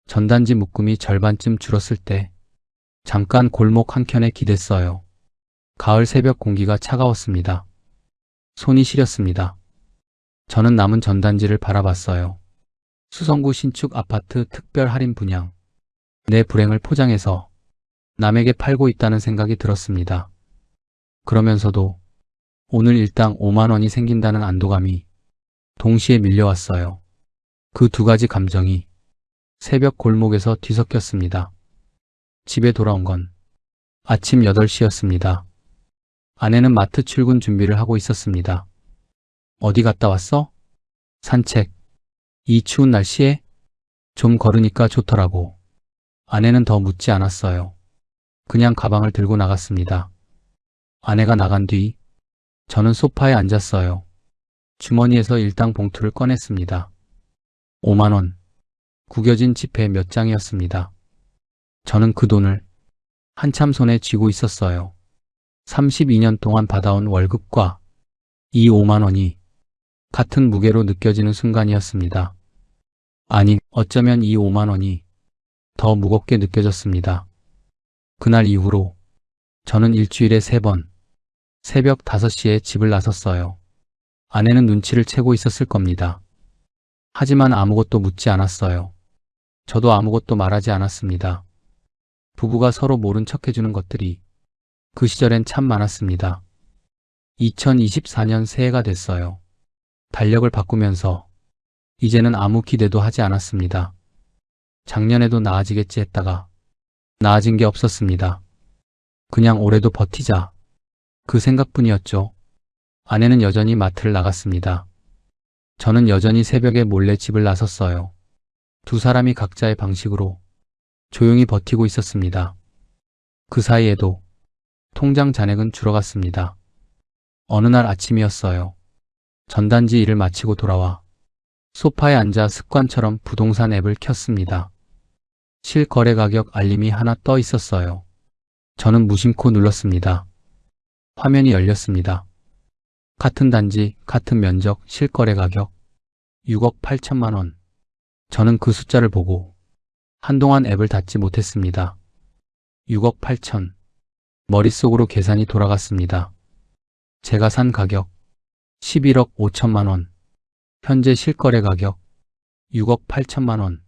Speaker 1: 전단지 묶음이 절반쯤 줄었을 때 잠깐 골목 한켠에 기댔어요. 가을 새벽 공기가 차가웠습니다. 손이 시렸습니다. 저는 남은 전단지를 바라봤어요. 수성구 신축 아파트 특별 할인 분양. 내 불행을 포장해서 남에게 팔고 있다는 생각이 들었습니다. 그러면서도 오늘 일당 5만 원이 생긴다는 안도감이 동시에 밀려왔어요. 그 두 가지 감정이 새벽 골목에서 뒤섞였습니다. 집에 돌아온 건 아침 8시였습니다. 아내는 마트 출근 준비를 하고 있었습니다. 어디 갔다 왔어? 산책. 이 추운 날씨에? 좀 걸으니까 좋더라고. 아내는 더 묻지 않았어요. 그냥 가방을 들고 나갔습니다. 아내가 나간 뒤 저는 소파에 앉았어요. 주머니에서 일당 봉투를 꺼냈습니다. 5만 원. 구겨진 지폐 몇 장이었습니다. 저는 그 돈을 한참 손에 쥐고 있었어요. 32년 동안 받아온 월급과 이 5만 원이 같은 무게로 느껴지는 순간이었습니다. 아니, 어쩌면 이 5만 원이 더 무겁게 느껴졌습니다. 그날 이후로 저는 일주일에 3번 새벽 5시에 집을 나섰어요. 아내는 눈치를 채고 있었을 겁니다. 하지만 아무것도 묻지 않았어요. 저도 아무것도 말하지 않았습니다. 부부가 서로 모른 척 해주는 것들이 그 시절엔 참 많았습니다. 2024년 새해가 됐어요. 달력을 바꾸면서 이제는 아무 기대도 하지 않았습니다. 작년에도 나아지겠지 했다가 나아진 게 없었습니다. 그냥 올해도 버티자. 그 생각뿐이었죠. 아내는 여전히 마트를 나갔습니다. 저는 여전히 새벽에 몰래 집을 나섰어요. 두 사람이 각자의 방식으로 조용히 버티고 있었습니다. 그 사이에도 통장 잔액은 줄어갔습니다. 어느 날 아침이었어요. 전단지 일을 마치고 돌아와 소파에 앉아 습관처럼 부동산 앱을 켰습니다. 실거래 가격 알림이 하나 떠 있었어요. 저는 무심코 눌렀습니다. 화면이 열렸습니다. 같은 단지, 같은 면적, 실거래 가격 6억 8천만 원. 저는 그 숫자를 보고 한동안 앱을 닫지 못했습니다. 6억 8천. 머릿속으로 계산이 돌아갔습니다. 제가 산 가격 11억 5천만 원. 현재 실거래 가격 6억 8천만 원.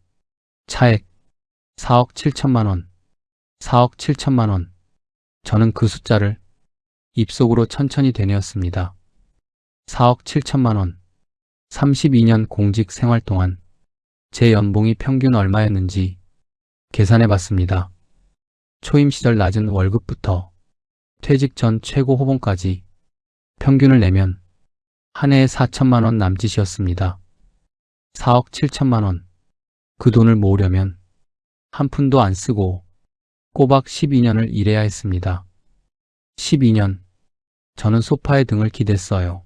Speaker 1: 차액 4억 7천만 원. 4억 7천만 원. 저는 그 숫자를 입속으로 천천히 되뇌었습니다. 4억 7천만 원. 32년 공직 생활 동안 제 연봉이 평균 얼마였는지 계산해 봤습니다. 초임 시절 낮은 월급부터 퇴직 전 최고 호봉까지 평균을 내면 한 해에 4천만 원 남짓이었습니다. 4억 7천만 원. 그 돈을 모으려면 한 푼도 안 쓰고 꼬박 12년을 일해야 했습니다. 12년. 저는 소파에 등을 기댔어요.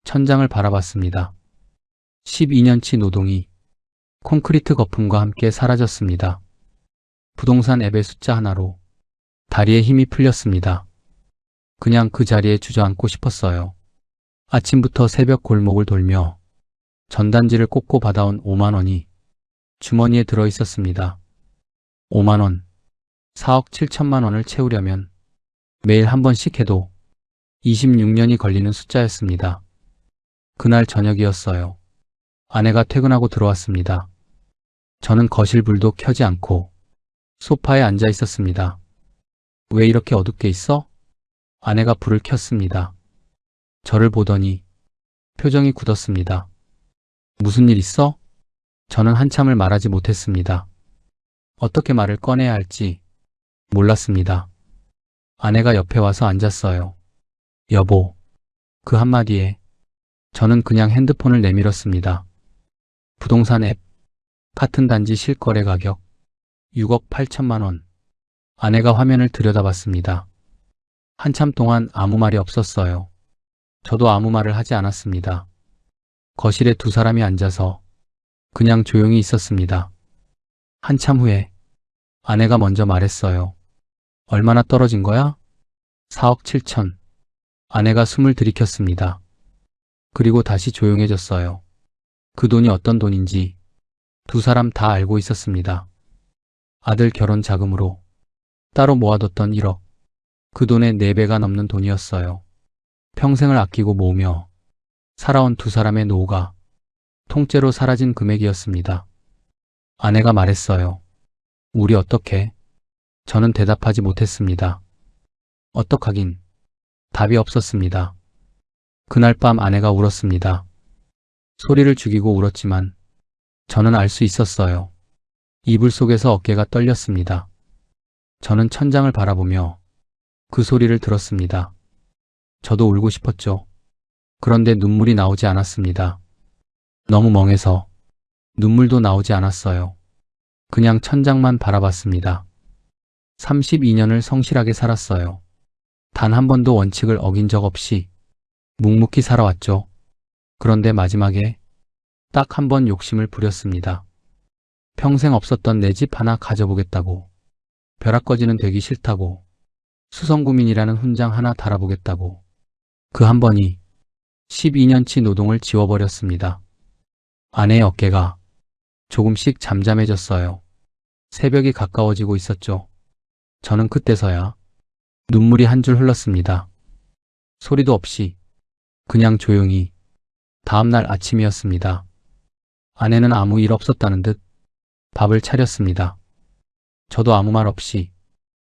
Speaker 1: 천장을 바라봤습니다. 12년치 노동이 콘크리트 거품과 함께 사라졌습니다. 부동산 앱의 숫자 하나로 다리에 힘이 풀렸습니다. 그냥 그 자리에 주저앉고 싶었어요. 아침부터 새벽 골목을 돌며 전단지를 꽂고 받아온 5만 원이 주머니에 들어 있었습니다. 5만 원. 4억 7천만 원을 채우려면 매일 한 번씩 해도 26년이 걸리는 숫자였습니다. 그날 저녁이었어요. 아내가 퇴근하고 들어왔습니다. 저는 거실 불도 켜지 않고 소파에 앉아 있었습니다. 왜 이렇게 어둡게 있어? 아내가 불을 켰습니다. 저를 보더니 표정이 굳었습니다. 무슨 일 있어? 저는 한참을 말하지 못했습니다. 어떻게 말을 꺼내야 할지 몰랐습니다. 아내가 옆에 와서 앉았어요. 여보. 그 한마디에 저는 그냥 핸드폰을 내밀었습니다. 부동산 앱. 같은 단지 실거래 가격 6억 8천만 원. 아내가 화면을 들여다봤습니다. 한참 동안 아무 말이 없었어요. 저도 아무 말을 하지 않았습니다. 거실에 두 사람이 앉아서 그냥 조용히 있었습니다. 한참 후에 아내가 먼저 말했어요. 얼마나 떨어진 거야? 4억 7천. 아내가 숨을 들이켰습니다. 그리고 다시 조용해졌어요. 그 돈이 어떤 돈인지 두 사람 다 알고 있었습니다. 아들 결혼 자금으로 따로 모아뒀던 1억. 그 돈의 4배가 넘는 돈이었어요. 평생을 아끼고 모으며 살아온 두 사람의 노후가 통째로 사라진 금액이었습니다. 아내가 말했어요. 우리 어떡해? 저는 대답하지 못했습니다. 어떡하긴. 답이 없었습니다. 그날 밤 아내가 울었습니다. 소리를 죽이고 울었지만 저는 알 수 있었어요. 이불 속에서 어깨가 떨렸습니다. 저는 천장을 바라보며 그 소리를 들었습니다. 저도 울고 싶었죠. 그런데 눈물이 나오지 않았습니다. 너무 멍해서 눈물도 나오지 않았어요. 그냥 천장만 바라봤습니다. 32년을 성실하게 살았어요. 단 한 번도 원칙을 어긴 적 없이 묵묵히 살아왔죠. 그런데 마지막에 딱 한 번 욕심을 부렸습니다. 평생 없었던 내 집 하나 가져보겠다고, 벼락거지는 되기 싫다고, 수성구민이라는 훈장 하나 달아보겠다고. 그 한 번이 12년치 노동을 지워버렸습니다. 아내의 어깨가 조금씩 잠잠해졌어요. 새벽이 가까워지고 있었죠. 저는 그때서야 눈물이 한 줄 흘렀습니다. 소리도 없이 그냥 조용히. 다음날 아침이었습니다. 아내는 아무 일 없었다는 듯 밥을 차렸습니다. 저도 아무 말 없이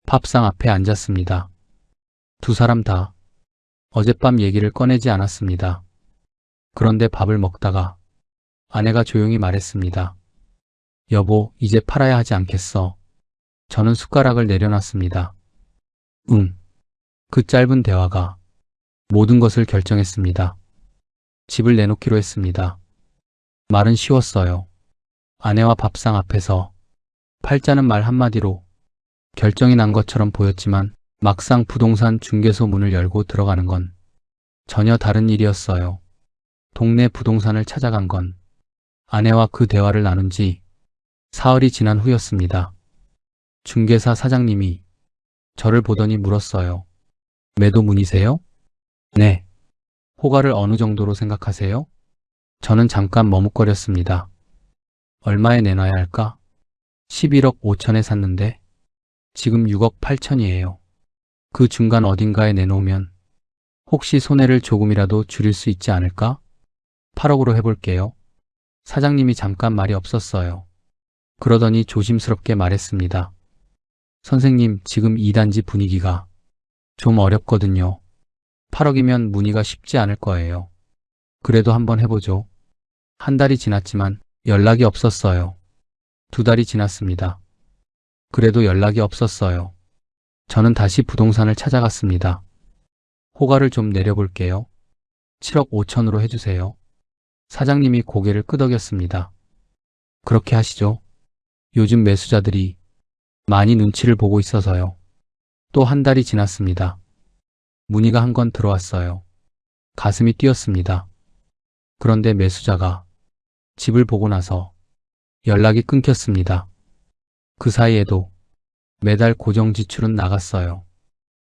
Speaker 1: 밥상 앞에 앉았습니다. 두 사람 다 어젯밤 얘기를 꺼내지 않았습니다. 그런데 밥을 먹다가 아내가 조용히 말했습니다. 여보, 이제 팔아야 하지 않겠어? 저는 숟가락을 내려놨습니다. 응. 그 짧은 대화가 모든 것을 결정했습니다. 집을 내놓기로 했습니다. 말은 쉬웠어요. 아내와 밥상 앞에서 팔자는 말 한마디로 결정이 난 것처럼 보였지만 막상 부동산 중개소 문을 열고 들어가는 건 전혀 다른 일이었어요. 동네 부동산을 찾아간 건 아내와 그 대화를 나눈 지 사흘이 지난 후였습니다. 중개사 사장님이 저를 보더니 물었어요. 매도 문의세요? 네. 호가를 어느 정도로 생각하세요? 저는 잠깐 머뭇거렸습니다. 얼마에 내놔야 할까? 11억 5천에 샀는데 지금 6억 8천이에요. 그 중간 어딘가에 내놓으면 혹시 손해를 조금이라도 줄일 수 있지 않을까? 8억으로 해볼게요. 사장님이 잠깐 말이 없었어요. 그러더니 조심스럽게 말했습니다. 선생님, 지금 2단지 분위기가 좀 어렵거든요. 8억이면 문의가 쉽지 않을 거예요. 그래도 한번 해보죠. 한 달이 지났지만 연락이 없었어요. 2달이 지났습니다. 그래도 연락이 없었어요. 저는 다시 부동산을 찾아갔습니다. 호가를 좀 내려볼게요. 7억 5천으로 해주세요. 사장님이 고개를 끄덕였습니다. 그렇게 하시죠. 요즘 매수자들이 많이 눈치를 보고 있어서요. 또 한 달이 지났습니다. 문의가 한 건 들어왔어요. 가슴이 뛰었습니다. 그런데 매수자가 집을 보고 나서 연락이 끊겼습니다. 그 사이에도 매달 고정 지출은 나갔어요.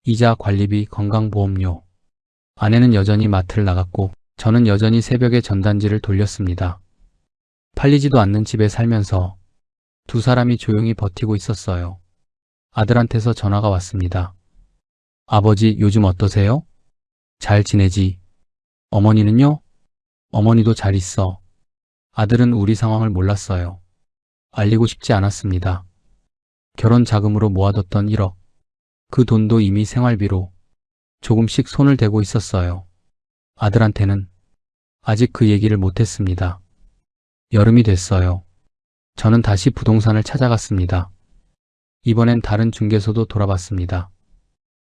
Speaker 1: 이자, 관리비, 건강보험료. 아내는 여전히 마트를 나갔고 저는 여전히 새벽에 전단지를 돌렸습니다. 팔리지도 않는 집에 살면서 두 사람이 조용히 버티고 있었어요. 아들한테서 전화가 왔습니다. 아버지, 요즘 어떠세요? 잘 지내지? 어머니는요? 어머니도 잘 있어. 아들은 우리 상황을 몰랐어요. 알리고 싶지 않았습니다. 결혼 자금으로 모아뒀던 1억. 그 돈도 이미 생활비로 조금씩 손을 대고 있었어요. 아들한테는 아직 그 얘기를 못했습니다. 여름이 됐어요. 저는 다시 부동산을 찾아갔습니다. 이번엔 다른 중개소도 돌아봤습니다.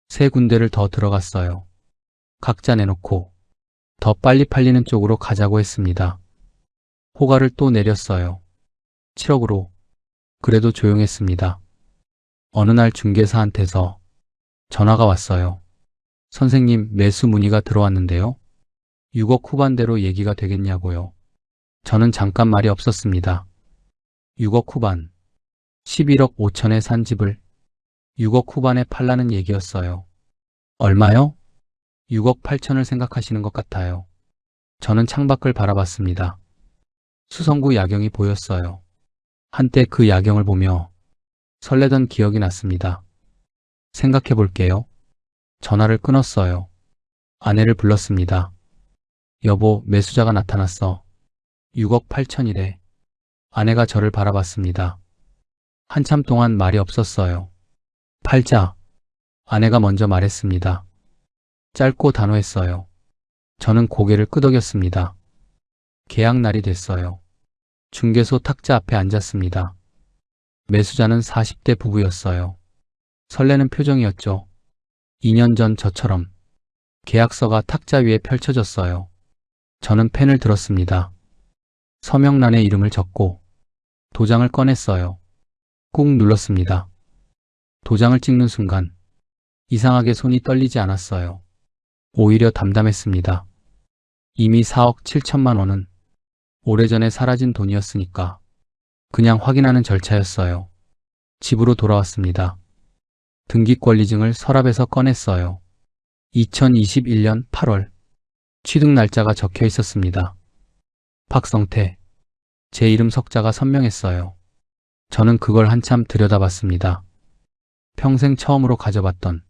Speaker 1: 세 군데를 더 들어갔어요. 각자 내놓고 더 빨리 팔리는 쪽으로 가자고 했습니다. 호가를 또 내렸어요. 7억으로. 그래도 조용했습니다. 어느 날 중개사한테서 전화가 왔어요. 선생님, 매수 문의가 들어왔는데요. 6억 후반대로 얘기가 되겠냐고요. 저는 잠깐 말이 없었습니다. 6억 후반. 11억 5천에 산 집을 6억 후반에 팔라는 얘기였어요. 얼마요? 6억 8천을 생각하시는 것 같아요. 저는 창밖을 바라봤습니다. 수성구 야경이 보였어요. 한때 그 야경을 보며 설레던 기억이 났습니다. 생각해 볼게요. 전화를 끊었어요. 아내를 불렀습니다. 여보, 매수자가 나타났어. 6억 8천이래. 아내가 저를 바라봤습니다. 한참 동안 말이 없었어요. 팔자. 아내가 먼저 말했습니다. 짧고 단호했어요. 저는 고개를 끄덕였습니다. 계약 날이 됐어요. 중개소 탁자 앞에 앉았습니다. 매수자는 40대 부부였어요. 설레는 표정이었죠. 2년 전 저처럼 계약서가 탁자 위에 펼쳐졌어요. 저는 펜을 들었습니다. 서명란에 이름을 적고 도장을 꺼냈어요. 꾹 눌렀습니다. 도장을 찍는 순간 이상하게 손이 떨리지 않았어요. 오히려 담담했습니다. 이미 4억 7천만 원은 오래전에 사라진 돈이었으니까 그냥 확인하는 절차였어요. 집으로 돌아왔습니다. 등기권리증을 서랍에서 꺼냈어요. 2021년 8월 취득 날짜가 적혀 있었습니다. 박성태. 제 이름 석자가 선명했어요. 저는 그걸 한참 들여다봤습니다. 평생 처음으로 가져봤던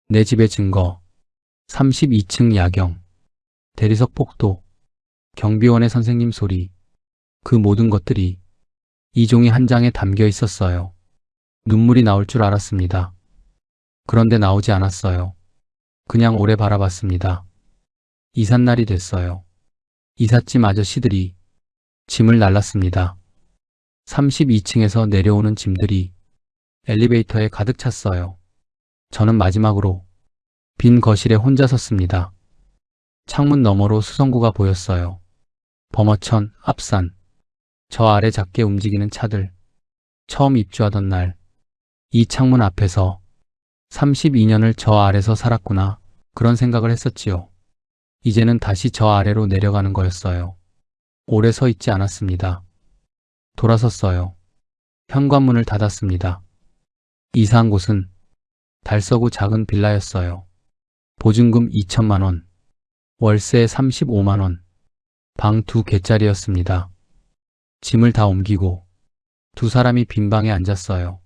Speaker 1: 내 집의 증거. 32층 야경. 대리석 복도. 경비원의 선생님 소리. 그 모든 것들이 이 종이 한 장에 담겨 있었어요. 눈물이 나올 줄 알았습니다. 그런데 나오지 않았어요. 그냥 오래 바라봤습니다. 이삿날이 됐어요. 이삿짐 아저씨들이 짐을 날랐습니다. 32층에서 내려오는 짐들이 엘리베이터에 가득 찼어요. 저는 마지막으로 빈 거실에 혼자 섰습니다. 창문 너머로 수성구가 보였어요. 범어천, 앞산, 저 아래 작게 움직이는 차들. 처음 입주하던 날, 이 창문 앞에서 32년을 저 아래서 살았구나. 그런 생각을 했었지요. 이제는 다시 저 아래로 내려가는 거였어요. 오래 서 있지 않았습니다. 돌아섰어요. 현관문을 닫았습니다. 이사한 곳은 달서구 작은 빌라였어요. 보증금 2천만 원, 월세 35만 원, 방 2개짜리였습니다. 짐을 다 옮기고 두 사람이 빈 방에 앉았어요.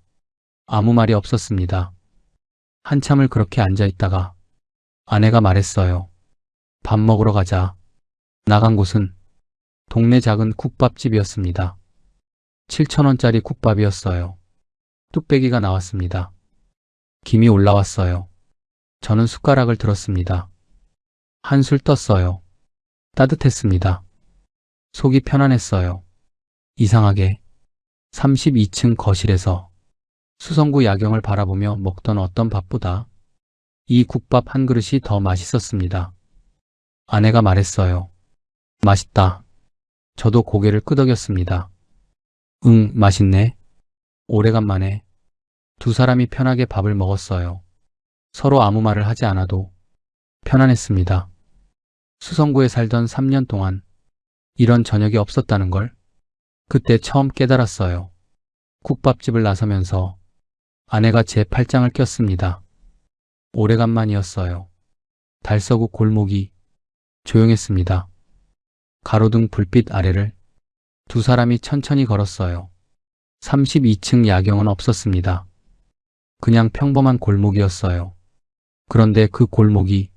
Speaker 1: 아무 말이 없었습니다. 한참을 그렇게 앉아 있다가 아내가 말했어요. 밥 먹으러 가자. 나간 곳은 동네 작은 국밥집이었습니다. 7,000원짜리 국밥이었어요. 뚝배기가 나왔습니다. 김이 올라왔어요. 저는 숟가락을 들었습니다. 한술 떴어요. 따뜻했습니다. 속이 편안했어요. 이상하게 32층 거실에서 수성구 야경을 바라보며 먹던 어떤 밥보다 이 국밥 한 그릇이 더 맛있었습니다. 아내가 말했어요. 맛있다. 저도 고개를 끄덕였습니다. 응, 맛있네. 오래간만에 두 사람이 편하게 밥을 먹었어요. 서로 아무 말을 하지 않아도 편안했습니다. 수성구에 살던 3년 동안 이런 저녁이 없었다는 걸 그때 처음 깨달았어요. 국밥집을 나서면서 아내가 제 팔짱을 꼈습니다. 오래간만이었어요. 달서구 골목이 조용했습니다. 가로등 불빛 아래를 두 사람이 천천히 걸었어요. 32층 야경은 없었습니다. 그냥 평범한 골목이었어요. 그런데 그 골목이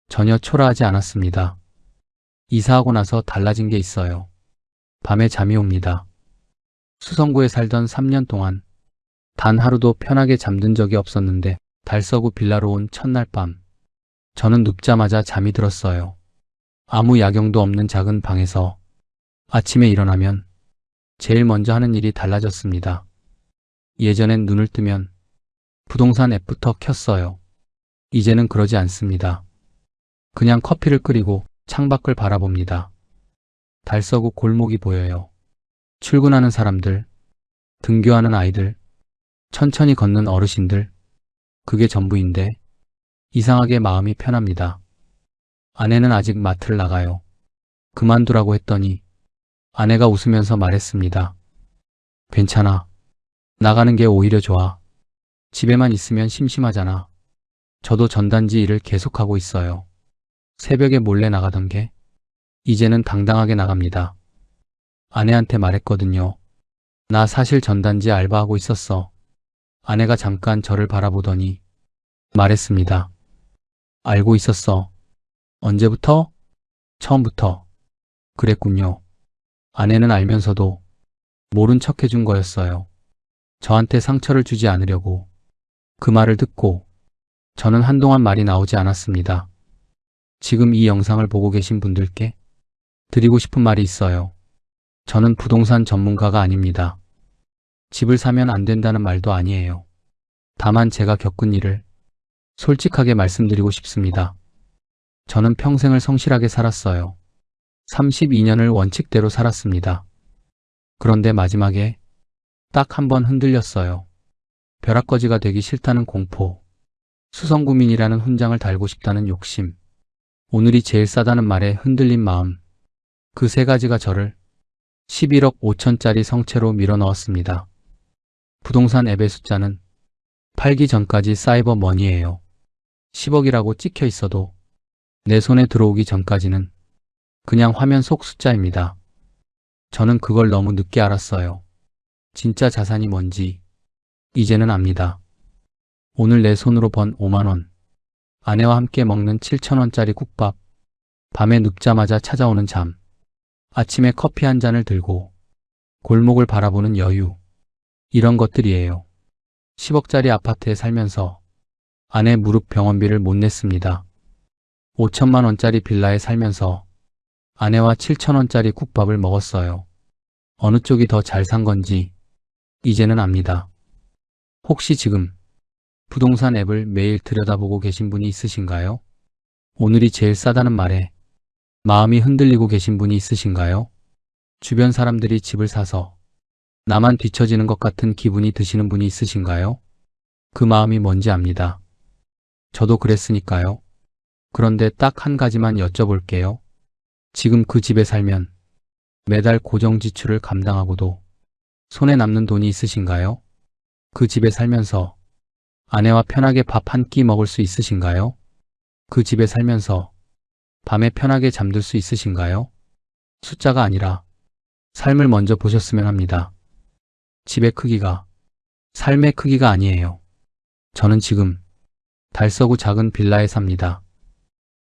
Speaker 1: 전혀 초라하지 않았습니다. 이사하고 나서 달라진 게 있어요. 밤에 잠이 옵니다. 수성구에 살던 3년 동안 단 하루도 편하게 잠든 적이 없었는데 달서구 빌라로 온 첫날 밤 저는 눕자마자 잠이 들었어요. 아무 야경도 없는 작은 방에서 아침에 일어나면 제일 먼저 하는 일이 달라졌습니다. 예전엔 눈을 뜨면 부동산 앱부터 켰어요. 이제는 그러지 않습니다. 그냥 커피를 끓이고 창밖을 바라봅니다. 달서구 골목이 보여요. 출근하는 사람들, 등교하는 아이들, 천천히 걷는 어르신들, 그게 전부인데 이상하게 마음이 편합니다. 아내는 아직 마트를 나가요. 그만두라고 했더니 아내가 웃으면서 말했습니다. 괜찮아. 나가는 게 오히려 좋아. 집에만 있으면 심심하잖아. 저도 전단지 일을 계속하고 있어요. 새벽에 몰래 나가던 게 이제는 당당하게 나갑니다. 아내한테 말했거든요. 나 사실 전단지 알바하고 있었어. 아내가 잠깐 저를 바라보더니 말했습니다. 알고 있었어. 언제부터? 처음부터. 그랬군요. 아내는 알면서도 모른 척 해준 거였어요. 저한테 상처를 주지 않으려고. 그 말을 듣고 저는 한동안 말이 나오지 않았습니다. 지금 이 영상을 보고 계신 분들께 드리고 싶은 말이 있어요. 저는 부동산 전문가가 아닙니다. 집을 사면 안 된다는 말도 아니에요. 다만 제가 겪은 일을 솔직하게 말씀드리고 싶습니다. 저는 평생을 성실하게 살았어요. 32년을 원칙대로 살았습니다. 그런데 마지막에 딱 한 번 흔들렸어요. 벼락거지가 되기 싫다는 공포, 수성구민이라는 훈장을 달고 싶다는 욕심, 오늘이 제일 싸다는 말에 흔들린 마음, 그 세 가지가 저를 11억 5천짜리 성채로 밀어넣었습니다. 부동산 앱의 숫자는 팔기 전까지 사이버 머니예요. 10억이라고 찍혀 있어도 내 손에 들어오기 전까지는 그냥 화면 속 숫자입니다. 저는 그걸 너무 늦게 알았어요. 진짜 자산이 뭔지 이제는 압니다. 오늘 내 손으로 번 5만 원, 아내와 함께 먹는 7,000원짜리 국밥, 밤에 눕자마자 찾아오는 잠, 아침에 커피 한 잔을 들고 골목을 바라보는 여유, 이런 것들이에요. 10억짜리 아파트에 살면서 아내 무릎 병원비를 못 냈습니다. 5천만 원짜리 빌라에 살면서 아내와 7,000원짜리 국밥을 먹었어요. 어느 쪽이 더 잘 산 건지 이제는 압니다. 혹시 지금 부동산 앱을 매일 들여다보고 계신 분이 있으신가요? 오늘이 제일 싸다는 말에 마음이 흔들리고 계신 분이 있으신가요? 주변 사람들이 집을 사서 나만 뒤처지는 것 같은 기분이 드시는 분이 있으신가요? 그 마음이 뭔지 압니다. 저도 그랬으니까요. 그런데 딱 한 가지만 여쭤볼게요. 지금 그 집에 살면 매달 고정 지출을 감당하고도 손에 남는 돈이 있으신가요? 그 집에 살면서 아내와 편하게 밥 한 끼 먹을 수 있으신가요? 그 집에 살면서 밤에 편하게 잠들 수 있으신가요? 숫자가 아니라 삶을 먼저 보셨으면 합니다. 집의 크기가 삶의 크기가 아니에요. 저는 지금 달서구 작은 빌라에 삽니다.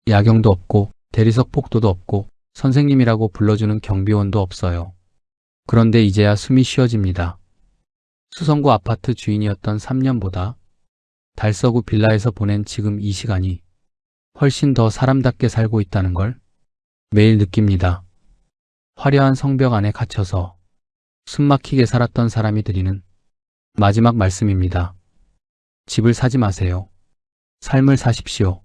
Speaker 1: 야경도 없고 대리석 복도도 없고 선생님이라고 불러주는 경비원도 없어요. 그런데 이제야 숨이 쉬어집니다. 수성구 아파트 주인이었던 3년보다 달서구 빌라에서 보낸 지금 이 시간이 훨씬 더 사람답게 살고 있다는 걸 매일 느낍니다. 화려한 성벽 안에 갇혀서 숨막히게 살았던 사람이 드리는 마지막 말씀입니다. 집을 사지 마세요. 삶을 사십시오.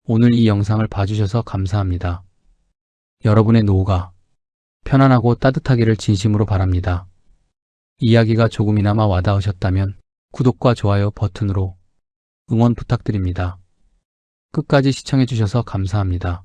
Speaker 1: 오늘 이 영상을 봐주셔서 감사합니다. 여러분의 노후가 편안하고 따뜻하기를 진심으로 바랍니다. 이야기가 조금이나마 와닿으셨다면 구독과 좋아요 버튼으로 응원 부탁드립니다. 끝까지 시청해주셔서 감사합니다.